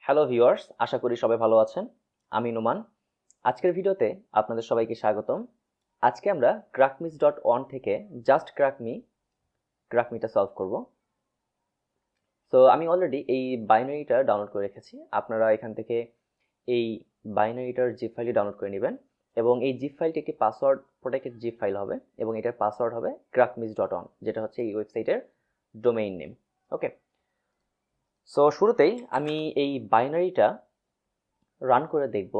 Hello viewers, আশা করি সবাই ভালো আছেন। আমি নোমান। আজকের ভিডিওতে আপনাদের সবাইকে স্বাগতম। আজকে আমরা Crackmes.one থেকে জাস্ট ক্রাকমিটা সলভ করব। সো আমি অলরেডি এই বাইনারিটা ডাউনলোড করে রেখেছি। আপনারা এখান থেকে এই বাইনারিটার জিপ ফাইলটি ডাউনলোড করে নেবেন এবং এই জিপ ফাইলটি একটি পাসওয়ার্ড প্রোটেক্টেড জিপ ফাইল হবে এবং এটার পাসওয়ার্ড হবে Crackmes.one, যেটা হচ্ছে এই ওয়েবসাইটের ডোমেইন নেম। ওকে, সো শুরুতেই আমি এই বাইনারিটা রান করে দেখব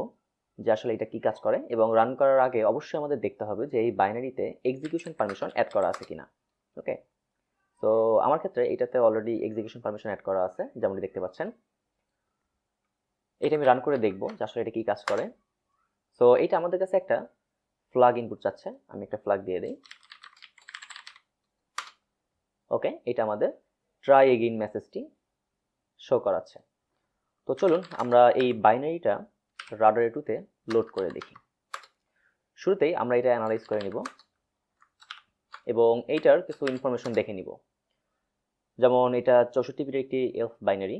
যে আসলে এটা কি কাজ করে, এবং রান করার আগে অবশ্যই আমাদের দেখতে হবে যে এই বাইনারিতে এক্সিকিউশন পারমিশন অ্যাড করা আছে কিনা। ওকে, তো আমার ক্ষেত্রে এটাতে অলরেডি এক্সিকিউশন পারমিশন অ্যাড করা আছে, যেমনটি দেখতে পাচ্ছেন। এটা আমি রান করে দেখব যে আসলে এটা কি কাজ করে। সো এটা আমাদের কাছে একটা ফ্ল্যাগ ইনপুট চাচ্ছে, আমি একটা ফ্ল্যাগ দিয়ে দিই। ওকে, এটা আমাদের ট্রাই এগেইন মেসেজটি শো করাচ্ছে। তো চলুন আমরা এই বাইনারিটা Radare2 তে লোড করে দেখি। শুরুতেই আমরা এটা অ্যানালাইজ করে নিব এবং এইটার কিছু ইনফরমেশন দেখে নিব। যেমন এটা 64 বিটের একটি এলফ বাইনারি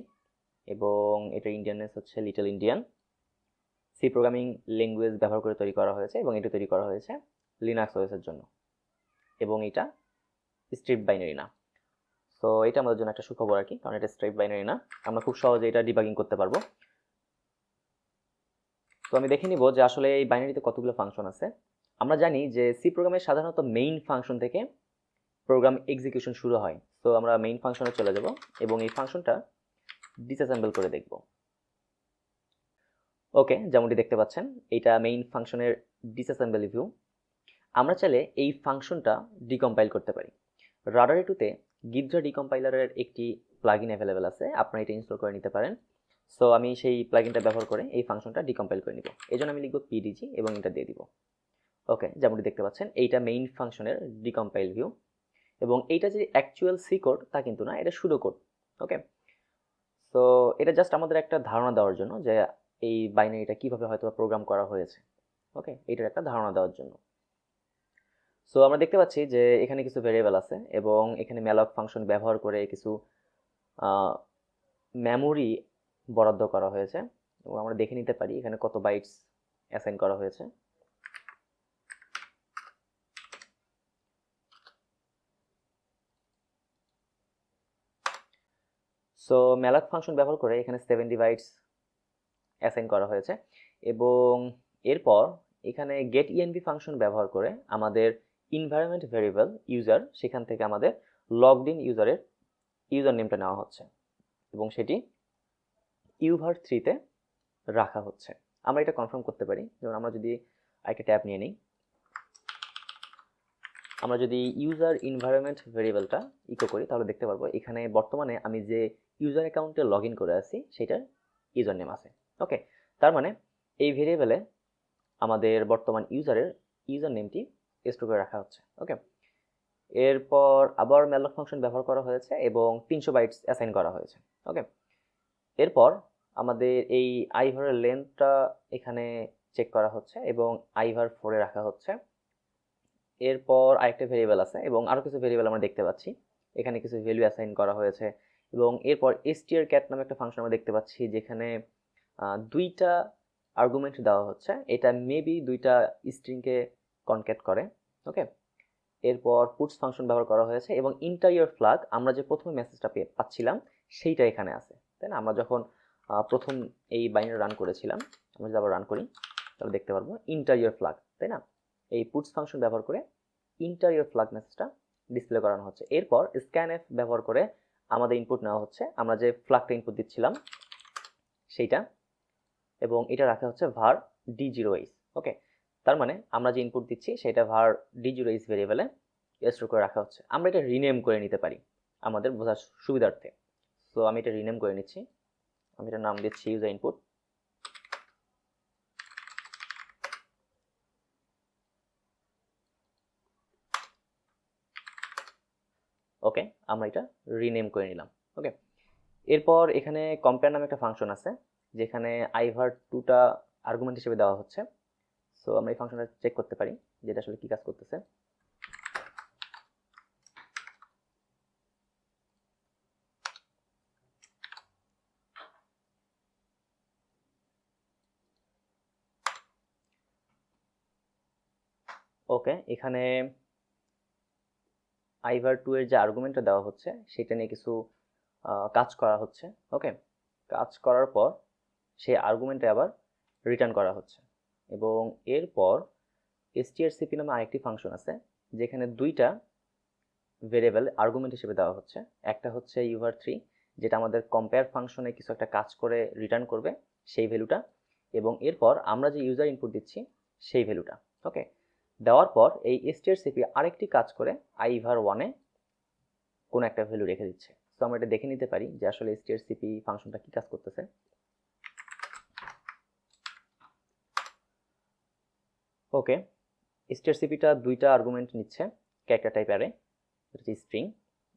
এবং এটার ইন্ডিয়াননেস হচ্ছে little Indian. C programming language ব্যবহার করে তৈরি করা হয়েছে এবং এটা তৈরি করা হয়েছে লিনাক্স ওএসের জন্য, এবং এটা স্ট্রিপ বাইনারি না। সো এটা আমাদের জন্য একটা সুখবর আর কি, কারণ এটা স্ট্রিপ বাইনারি না, আমরা খুব সহজে এটা ডিবাগিং করতে পারবো। তো আমি দেখে নিব যে আসলে এই বাইনারিতে কতগুলো ফাংশন আছে। আমরা জানি যে সি প্রোগ্রামের সাধারণত মেইন ফাংশন থেকে প্রোগ্রাম এক্সিকিউশন শুরু হয়। তো আমরা মেইন ফাংশনে চলে যাব এবং এই ফাংশনটা ডিসঅ্যাসেম্বল করে দেখব। ওকে, যেমনটি দেখতে পাচ্ছেন এটা মেইন ফাংশনের ডিসঅ্যাসেম্বল ভিউ। আমরা চাইলে এই ফাংশনটা ডিকম্পাইল করতে পারি। Radare2 তে গিদ্রা ডিকম্পাইলারের একটি প্লাগইন অ্যাভেলেবেল আছে, আপনারা এটা ইনস্টল করে নিতে পারেন। সো আমি সেই প্লাগইনটা ব্যবহার করে এই ফাংশনটা ডিকম্পাইল করে নিব। এই জন্য আমি লিখব পিডিজি এবং এটা দিয়ে দিব। ওকে, যেমনটি দেখতে পাচ্ছেন এইটা মেইন ফাংশনের ডিকম্পাইল ভিউ, এবং এইটা যে অ্যাকচুয়াল সি কোড তা কিন্তু না, এটা সুডো কোড। ওকে, সো এটা জাস্ট আমাদের একটা ধারণা দেওয়ার জন্য যে এই বাইনারিটা কিভাবে হয়তো প্রোগ্রাম করা হয়েছে। ওকে, এটার একটা ধারণা দেওয়ার জন্য। সো আমরা দেখতে পাচ্ছি যে এখানে কিছু ভেরিয়েবল আছে এবং এখানে ম্যালক ফাংশন ব্যবহার করে কিছু মেমোরি বরাদ্দ করা হয়েছে, এবং আমরা দেখে নিতে পারি এখানে কত বাইটস অ্যাসাইন করা হয়েছে। সো ম্যালক ফাংশন ব্যবহার করে এখানে 70 বাইটস অ্যাসাইন করা হয়েছে, এবং এরপর এখানে গেট ইএনভি ফাংশন ব্যবহার করে আমাদের এনভায়রনমেন্ট ভেরিয়েবল ইউজার, সেখান থেকে আমাদের লগড ইন ইউজারের ইউজার নেমটা নেওয়া হচ্ছে এবং সেটি uvar3 তে রাখা হচ্ছে। আমরা এটা কনফার্ম করতে পারি, যেমন আমরা যদি একটা ট্যাব নিয়ে নিই, আমরা যদি ইউজার এনভায়রনমেন্ট ভেরিয়েবলটা ইকো করি তাহলে দেখতে পারবো এখানে বর্তমানে আমি যে ইউজার অ্যাকাউন্টে লগ ইন করে আছি সেটার ইউজার নেম আছে। ওকে, তার মানে এই ভেরিয়েবলে আমাদের বর্তমান ইউজারের ইউজার নেমটি স্টোর করে রাখা হচ্ছে। ওকে, এরপর আবার ম্যালক ফাংশন ব্যবহার করা হয়েছে এবং 300 বাইটস অ্যাসাইন করা হয়েছে। ওকে, এরপর আমাদের এই আইভারের লেন্থটা এখানে চেক করা হচ্ছে এবং ivar4-এ রাখা হচ্ছে। এরপর আরেকটা ভেরিয়েবল আছে এবং আরও কিছু ভেরিয়েবল আমরা দেখতে পাচ্ছি, এখানে কিছু ভ্যালু অ্যাসাইন করা হয়েছে। এবং এরপর strcat নামে একটা ফাংশন আমরা দেখতে পাচ্ছি যেখানে দুইটা আর্গুমেন্ট দেওয়া হচ্ছে, এটা মেবি দুইটা স্ট্রিংকে কনক্যাট করে। ওকে, এরপর পুটস ফাংশন ব্যবহার করা হয়েছে এবং ইন্টারিয়র ফ্ল্যাগ, আমরা যে প্রথমে মেসেজটা পাচ্ছিলাম সেইটা এখানে আছে, তাই না? আমরা যখন প্রথম এই বাইনারি রান করেছিলাম, আমরা যদি আবার রান করি তাহলে দেখতে পারবো ইন্টারিয়র ফ্ল্যাগ, তাই না? এই পুটস ফাংশন ব্যবহার করে ইন্টারিয়র ফ্ল্যাগ মেসেজটা ডিসপ্লে করানো হচ্ছে। এরপর স্ক্যানএফ ব্যবহার করে আমাদের ইনপুট নেওয়া হচ্ছে, আমরা যে ফ্ল্যাগটা ইনপুট দিচ্ছিলাম সেইটা, এবং এটা রাখা হচ্ছে var d0h। ওকে, তার মানে আমরা যে ইনপুট দিচ্ছি সেটা var d0h ভেরিয়েবলে স্টোর করে রাখা হচ্ছে। আমরা এটা রিনেম করে নিতে পারি আমাদের বোঝার সুবিধার্থে। সো আমি এটা রিনেম করে নিচ্ছি, আমি এটার নাম দিচ্ছি ইউজার ইনপুট। ওকে, আমরা এটা রিনেম করে নিলাম। ওকে, এরপর এখানে কম্পেয়ার নামে একটা ফাংশন আছে যেখানে ivar2টা আর্গুমেন্ট হিসেবে দেওয়া হচ্ছে। সো আমরা এই ফাংশনটা চেক করতে পারি যেটা আসলে কি কাজ করতেছে। ওকে, এখানে ivar2 এর যে আর্গুমেন্টটা দেওয়া হচ্ছে সেটা নিয়ে কিছু কাজ করা হচ্ছে। ওকে, কাজ করার পর সেই আর্গুমেন্টে আবার রিটার্ন করা হচ্ছে, এবং এরপর strcp নামে আরেকটি ফাংশন আছে যেখানে দুইটা ভেরিয়েবল আর্গুমেন্ট হিসেবে দেওয়া হচ্ছে। একটা হচ্ছে uvar3, যেটা আমাদের কম্পেয়ার ফাংশনে কিছু একটা কাজ করে রিটার্ন করবে সেই ভ্যালুটা, এবং এরপর আমরা যে ইউজার ইনপুট দিচ্ছি সেই ভ্যালুটা। ওকে, দেওয়ার পর এই strcp আরেকটি কাজ করে ivar1 এ কোনো একটা ভ্যালু রেখে দিচ্ছে। তো আমরা এটা দেখে নিতে পারি যে আসলে strcp ফাংশনটা কি কাজ করতেছে। ওকে, strcpটা দুইটা আর্গুমেন্ট নিচ্ছে, ক্যারেক্টার টাইপ অ্যারে, এটা হচ্ছে স্ট্রিং,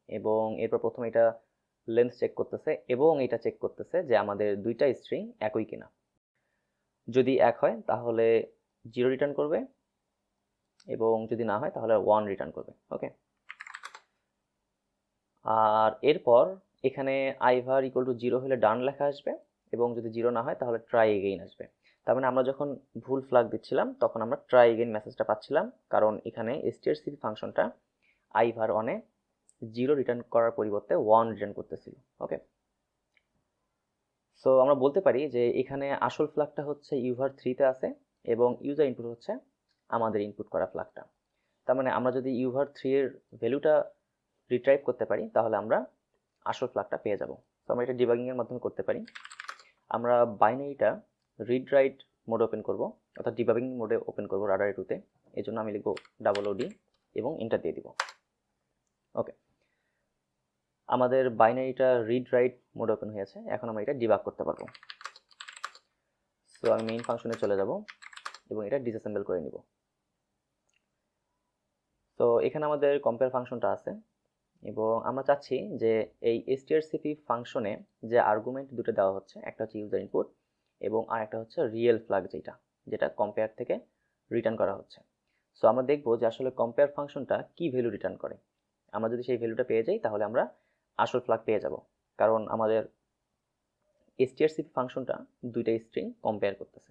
এবং এরপর প্রথমে এটা লেন্থ চেক করতেছে এবং এটা চেক করতেছে যে আমাদের দুইটা স্ট্রিং একই কিনা। যদি এক হয় তাহলে 0 রিটার্ন করবে, এবং যদি না হয় তাহলে 1 রিটার্ন করবে। ওকে, আর এরপর এখানে ivar = 0 হলে ডান লেখা আসবে, এবং যদি 0 না হয় তাহলে ট্রাই এগেইন আসবে। তার মানে আমরা যখন ভুল ফ্ল্যাগ দিচ্ছিলাম তখন আমরা ট্রাই এগেইন মেসেজটা পাচ্ছিলাম, কারণ এখানে strcp ফাংশনটা ivar1 এ 0 রিটার্ন করার পরিবর্তে 1 রিটার্ন করতেছিল। ওকে, সো আমরা বলতে পারি যে এখানে আসল ফ্ল্যাগটা হচ্ছে uvar3 তে আছে, এবং ইউজার ইনপুট হচ্ছে আমাদের ইনপুট করা ফ্ল্যাগটা। তার মানে আমরা যদি uvar3 এর ভ্যালুটা রিট্রাইভ করতে পারি তাহলে আমরা আসল ফ্ল্যাগটা পেয়ে যাব। তো আমরা এটা ডিবাগিং এর মাধ্যমে করতে পারি। আমরা বাইনারিটা রিড রাইট মোডে ওপেন করব, অর্থাৎ ডিবাগিং মোডে ওপেন করব radare2 তে। এই জন্য আমি লিখব OOD এবং এন্টার দিয়ে দিব। ওকে, আমাদের বাইনারিটা রিড রাইট মোডে ওপেন হয়েছে, এখন আমরা এটা ডিবাগ করতে পারবো। সো আমি মেইন ফাংশনে চলে যাব এবং এটা ডিসঅ্যাসেম্বল করে নিব। তো এখানে আমাদের কম্পেয়ার ফাংশনটা আছে, এবং আমরা চাচ্ছি যে এই strcp ফাংশনে যে আর্গুমেন্ট দুটো দেওয়া হচ্ছে, একটা হচ্ছে ইউজার ইনপুট এবং আরেকটা হচ্ছে রিয়েল ফ্ল্যাগ, যেটা কম্পেয়ার থেকে রিটার্ন করা হচ্ছে। সো আমরা দেখব যে আসলে কম্পেয়ার ফাংশনটা কি ভ্যালু রিটার্ন করে। আমরা যদি সেই ভ্যালুটা পেয়ে যাই তাহলে আমরা আসল ফ্ল্যাগ পেয়ে যাব, কারণ আমাদের strcp ফাংশনটা দুইটা স্ট্রিং কম্পেয়ার করতেছে।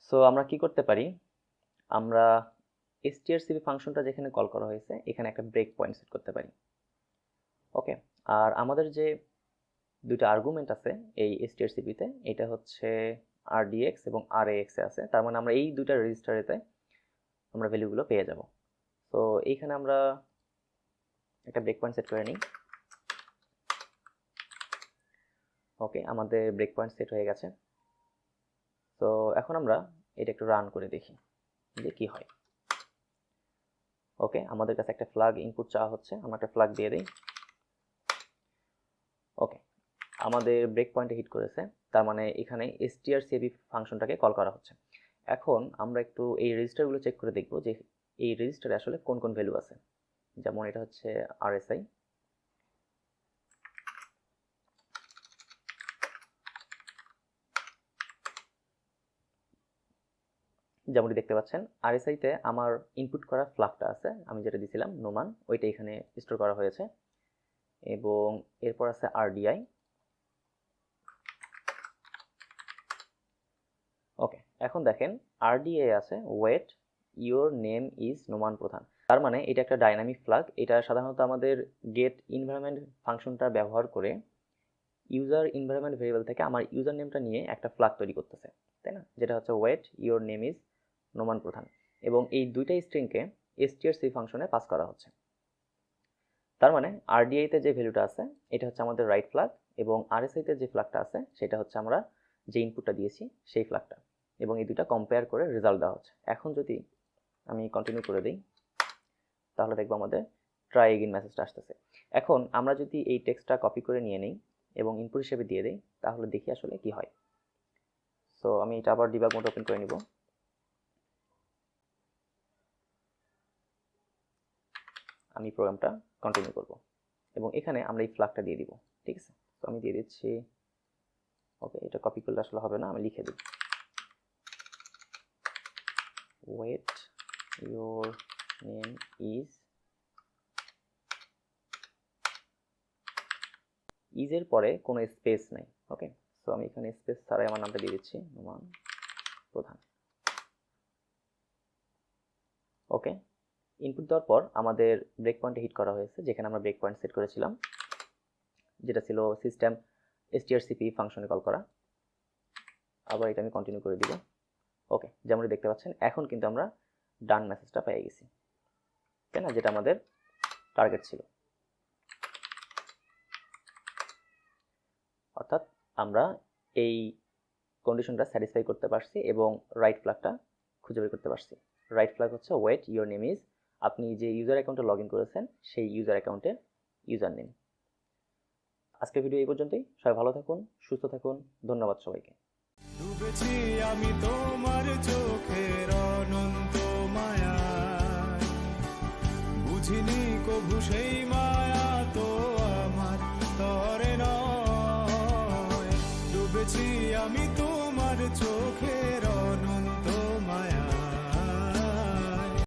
সো আমরা কি করতে পারি, আমরা strcp ফাংশনটা যেখানে কল করা হয়েছে এখানে একটা ব্রেক পয়েন্ট সেট করতে পারি। ওকে, আর আমাদের যে দুইটা আর্গুমেন্ট আছে এই strcp তে, এটা হচ্ছে rdx এবং rax এ আছে, তার মানে আমরা এই দুইটা রেজিস্টারেতে আমরা ভ্যালুগুলো পেয়ে যাব। তো এইখানে আমরা একটা ব্রেক পয়েন্ট সেট করে নিই। ওকে, আমাদের ব্রেক পয়েন্ট সেট হয়ে গেছে। তো এখন আমরা এটা একটু রান করে দেখি যে কি হয়। ওকে, আমাদের কাছে একটা ফ্ল্যাগ ইনপুট চাওয়া হচ্ছে, আমরা একটা ফ্ল্যাগ দিয়ে দিই। ওকে, আমাদের ব্রেক পয়েন্টে হিট করেছে, তার মানে এখানে strcp ফাংশনটাকে কল করা হচ্ছে। এখন আমরা একটু এই রেজিস্টারগুলো চেক করে দেখব যে এই রেজিস্টারে আসলে কোন কোন ভ্যালু আছে। যেমন এটা হচ্ছে rsi, যেমনটি দেখতে পাচ্ছেন rsi তে আমার ইনপুট করা ফ্ল্যাগটা আছে, আমি যেটা দিয়েছিলাম নোমান, ওইটা এখানে স্টোর করা হয়েছে, এবং এরপর আছে rdi। ওকে, এখন দেখেন rda আছে wait your name is Noman Pradhan, তার মানে এটা একটা ডাইনামিক ফ্ল্যাগ। এটা সাধারণত আমাদের গেট এনভায়রনমেন্ট ফাংশনটা ব্যবহার করে ইউজার এনভায়রনমেন্ট ভেরিয়েবল থেকে আমার ইউজার নেমটা নিয়ে একটা ফ্ল্যাগ তৈরি করতেছে, তাই না, যেটা হচ্ছে wait your name is Noman Pradhan, এবং এই দুইটা স্ট্রিংকে strcp ফাংশনে পাস করা হচ্ছে। তার মানে rdi তে যে ভ্যালুটা আছে এটা হচ্ছে আমাদের রাইট ফ্ল্যাগ, এবং rsi তে যে ফ্ল্যাগটা আছে সেটা হচ্ছে আমরা যে ইনপুটটা দিয়েছি সেই ফ্ল্যাগটা, এবং এই দুটো কম্পেয়ার করে রেজাল্ট দেওয়া হচ্ছে। এখন যদি আমি কন্টিনিউ করে দিই তাহলে দেখবো আমাদের ট্রাই এগেইন মেসেজটা আসতেছে। এখন আমরা যদি এই টেক্সটটা কপি করে নিয়ে নিই এবং ইনপুট হিসেবে দিয়ে দিই তাহলে দেখি আসলে কি হয়। সো আমি এটা আবার ডিবাগ মোড ওপেন করে নিব। আমি প্রোগ্রামটা কন্টিনিউ করব এবং এখানে আমরা এই ফ্ল্যাগটা দিয়ে দিব। ঠিক আছে, তো আমি দিয়ে দিচ্ছি। ওকে, এটা কপি করলে আসলে হবে না, আমি লিখে দিই ওয়েট ইওর নেম ইজ, ইজের পরে কোনো স্পেস নাই। ওকে, সো আমি এখানে স্পেস ছাড়াই আমার নামটা দিয়ে দিচ্ছি নোমান প্রধান। ওকে, ইনপুট দেওয়ার পর আমাদের ব্রেক পয়েন্টে হিট করা হয়েছে, যেখানে আমরা ব্রেক পয়েন্ট সেট করেছিলাম, যেটা ছিল সিস্টেম strcpy ফাংশনে কল করা। আবার এটা আমি কন্টিনিউ করে দিব। ওকে, যেমন দেখতে পাচ্ছেন এখন কিন্তু আমরা ডান মেসেজটা পেয়ে গেছি, তাই না, যেটা আমাদের টার্গেট ছিল। অর্থাৎ আমরা এই কন্ডিশনটা স্যাটিসফাই করতে পারছি এবং রাইট ফ্ল্যাগটা খুঁজে বের করতে পারছি। রাইট ফ্ল্যাগ হচ্ছে ওয়েট ইউর নেম ইজ, আপনি যে ইউজার অ্যাকাউন্টে লগ ইন করেছেন সেই ইউজার অ্যাকাউন্টের ইউজার নেম। আজকের ভিডিও এই পর্যন্তই। সবাই ভালো থাকুন, সুস্থ থাকুন, ধন্যবাদ সবাইকে। ডুবেছি আমি তোমার চোখের অনন্ত মায়া, বুঝিনি কভু সেই মায়া তো আমার তরে নয়। ডুবেছি আমি তোমার চোখের অনন্ত